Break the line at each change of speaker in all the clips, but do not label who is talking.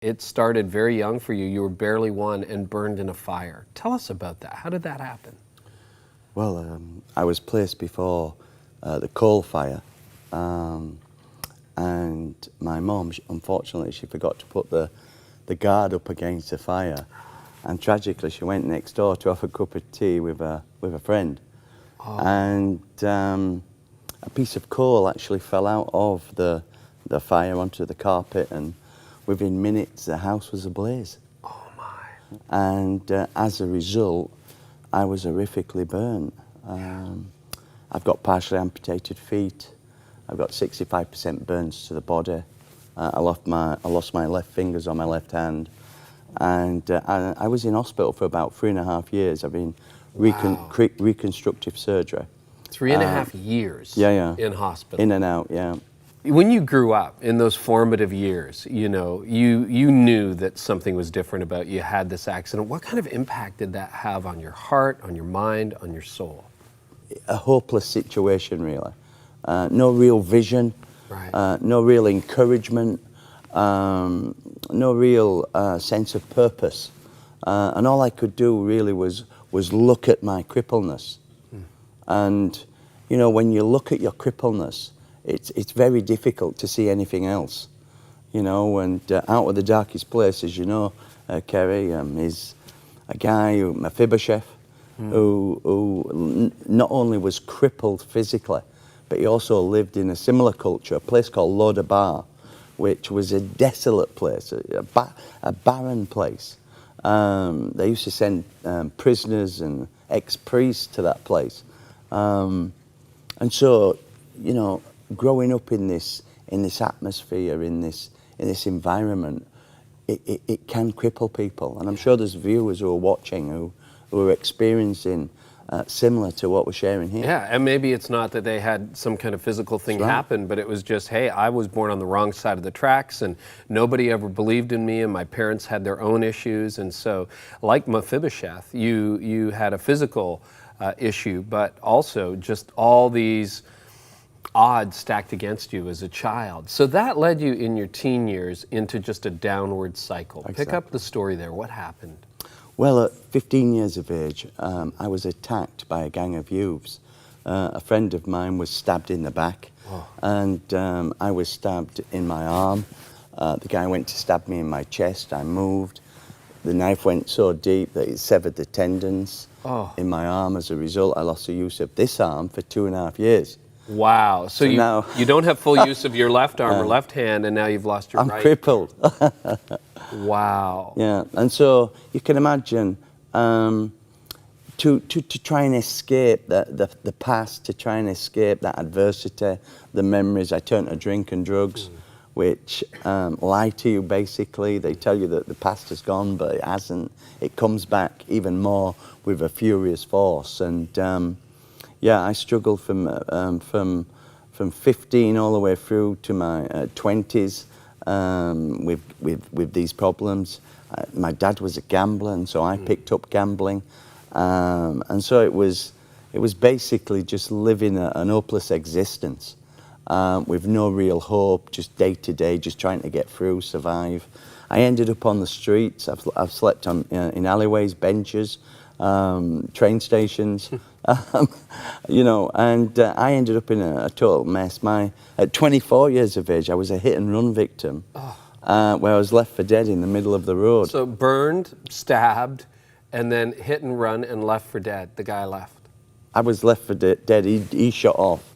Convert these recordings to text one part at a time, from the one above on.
It started very young for you. You were barely one and burned in a fire. Tell us about that. How did that happen?
Well, I was placed before the coal fire, and my mum, unfortunately, she forgot to put the guard up against the fire, and tragically, she went next door to have a cup of tea with a friend, and a piece of coal actually fell out of the fire onto the carpet, and within minutes, the house was ablaze.
Oh my!
And as a result, I was horrifically burnt. I've got partially amputated feet. I've got 65% burns to the body. I lost my left fingers on my left hand, and I was in hospital for about 3.5 years. I've been reconstructive surgery.
3.5 years.
Yeah.
In hospital.
In and out, yeah.
When you grew up in those formative years, you know, you knew that something was different about you. You had this accident. What kind of impact did that have on your heart, on your mind, on your soul?
A hopeless situation, really. No real vision,
Right.
no real encouragement, no real sense of purpose. And all I could do really was look at my crippleness. And, you know, when you look at your crippleness, it's very difficult to see anything else, you know. And out of the darkest places, you know, Kerry, is a guy, Mephibosheth, who not only was crippled physically, but he also lived in a similar culture, a place called Lodabar, which was a desolate place, a barren place. They used to send prisoners and ex-priests to that place. And so, you know, growing up in this atmosphere, in this environment, it can cripple people. And I'm sure there's viewers who are watching who are experiencing similar to what we're sharing here.
Yeah, and maybe it's not that they had some kind of physical thing happen, but it was just, hey, I was born on the wrong side of the tracks, and nobody ever believed in me, and my parents had their own issues. And so, like Mephibosheth, you had a physical issue, but also just all these odds stacked against you as a child. So that led you in your teen years into just a downward cycle.
Exactly.
Pick up the story there. What happened?
Well, at 15 years of age, I was attacked by a gang of youths. A friend of mine was stabbed in the back, and I was stabbed in my arm. The guy went to stab me in my chest. I moved. The knife went so deep that it severed the tendons in my arm. As a result, I lost the use of this arm for 2.5 years.
Wow. So you don't have full use of your left arm or left hand, and now you've lost your right.
I'm crippled.
Wow.
Yeah, and so you can imagine to try and escape the past, to try and escape that adversity, the memories. I turned to drink and drugs, which lie to you basically. They tell you that the past is gone, but it hasn't. It comes back even more with a furious force. And yeah, I struggled from 15 all the way through to my 20s with these problems. My dad was a gambler, and so I picked up gambling, and so it was basically just living an hopeless existence with no real hope, just day to day, just trying to get through, survive. I ended up on the streets. I've slept on in alleyways, benches, train stations, you know, and I ended up in a total mess. At 24 years of age, I was a hit and run victim, where I was left for dead in the middle of the road.
So burned, stabbed, and then hit and run and left for dead. The guy left.
I was left for dead. He shot off,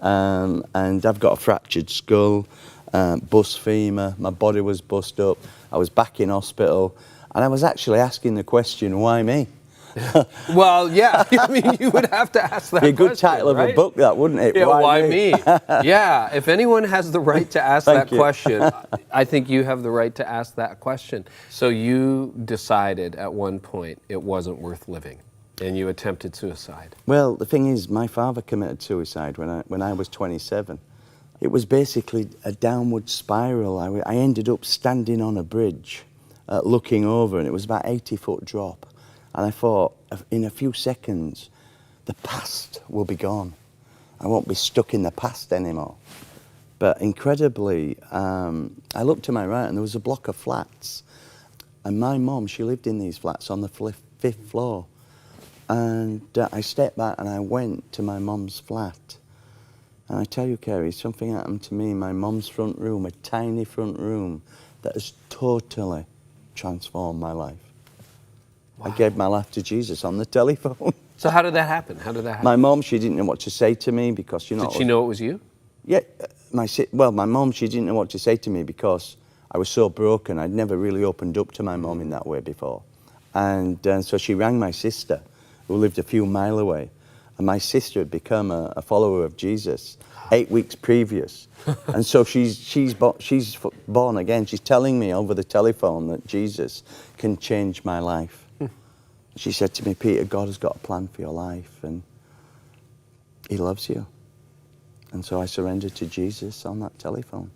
and I've got a fractured skull, bust femur. My body was bust up. I was back in hospital, and I was actually asking the question, why me?
Well, yeah, I mean, you would have to ask that
Be a good
question,
title of
right?
a book, that, wouldn't it?
Yeah, why me? Yeah, if anyone has the right to ask that
you.
question, I think you have the right to ask that question. So you decided at one point it wasn't worth living, and you attempted suicide.
Well, the thing is, my father committed suicide when I was 27. It was basically a downward spiral. I ended up standing on a bridge, looking over, and it was about 80-foot drop. And I thought, in a few seconds, the past will be gone. I won't be stuck in the past anymore. But incredibly, I looked to my right and there was a block of flats. And my mum, she lived in these flats on the fifth floor. And I stepped back and I went to my mum's flat. And I tell you, Kerry, something happened to me in my mum's front room, a tiny front room, that has totally transformed my life. Wow. I gave my life to Jesus on the telephone.
So how did that happen? How did that happen?
My mum, she didn't know what to say to me because, you know...
Did she know it was you?
Yeah. My mum, she didn't know what to say to me because I was so broken. I'd never really opened up to my mum in that way before. And so she rang my sister, who lived a few miles away. And my sister had become a follower of Jesus 8 weeks previous. And so she's born again. She's telling me over the telephone that Jesus can change my life. She said to me, Peter, God has got a plan for your life and he loves you. And so I surrendered to Jesus on that telephone.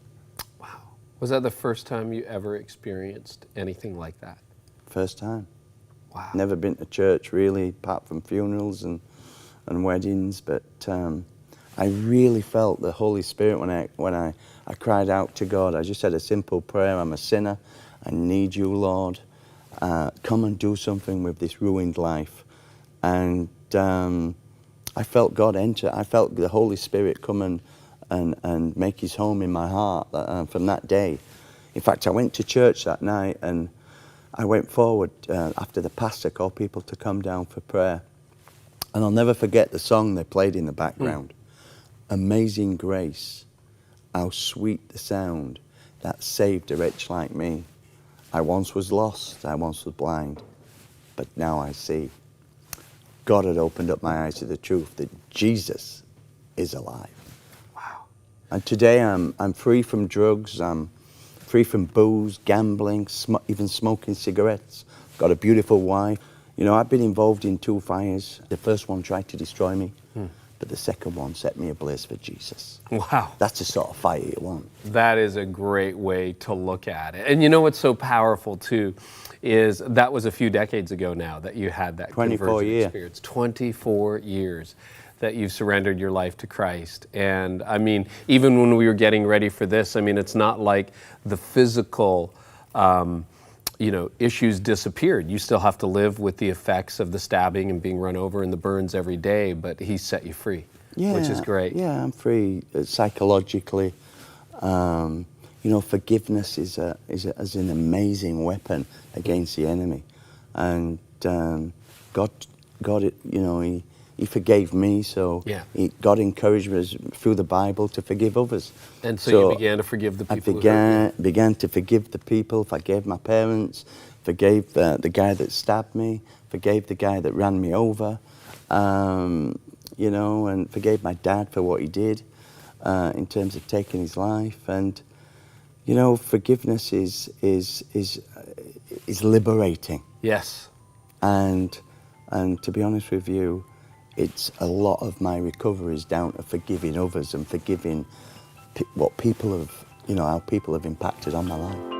Wow. Was that the first time you ever experienced anything like that?
First time.
Wow.
Never been to church really, apart from funerals and weddings, but I really felt the Holy Spirit when I cried out to God. I just said a simple prayer, I'm a sinner, I need you, Lord. Come and do something with this ruined life. And I felt God enter. I felt the Holy Spirit come and make his home in my heart from that day. In fact, I went to church that night and I went forward after the pastor called people to come down for prayer. And I'll never forget the song they played in the background. Amazing grace, how sweet the sound that saved a wretch like me. I once was lost, I once was blind, but now I see. God had opened up my eyes to the truth that Jesus is alive.
Wow.
And today I'm free from drugs, I'm free from booze, gambling, even smoking cigarettes. Got a beautiful wife. You know, I've been involved in 2 fires. The first one tried to destroy me, but the second one set me ablaze for Jesus.
Wow.
That's the sort of fire you want.
That is a great way to look at it. And you know what's so powerful too is that was a few decades ago now that you had that
24
conversion
years.
experience. 24 years that you've surrendered your life to Christ. And I mean, even when we were getting ready for this, I mean, it's not like the physical issues disappeared. You still have to live with the effects of the stabbing and being run over and the burns every day, but he set you free, which is great.
Yeah, I'm free psychologically. Forgiveness is an amazing weapon against the enemy, and God, He forgave me, so God encouraged us through the Bible to forgive others.
And so you began to forgive the people.
I began to forgive the people, forgave my parents, forgave the guy that stabbed me, forgave the guy that ran me over, and forgave my dad for what he did in terms of taking his life. And forgiveness is liberating.
Yes.
And to be honest with you, it's a lot of my recovery is down to forgiving others and forgiving what people have, how people have impacted on my life.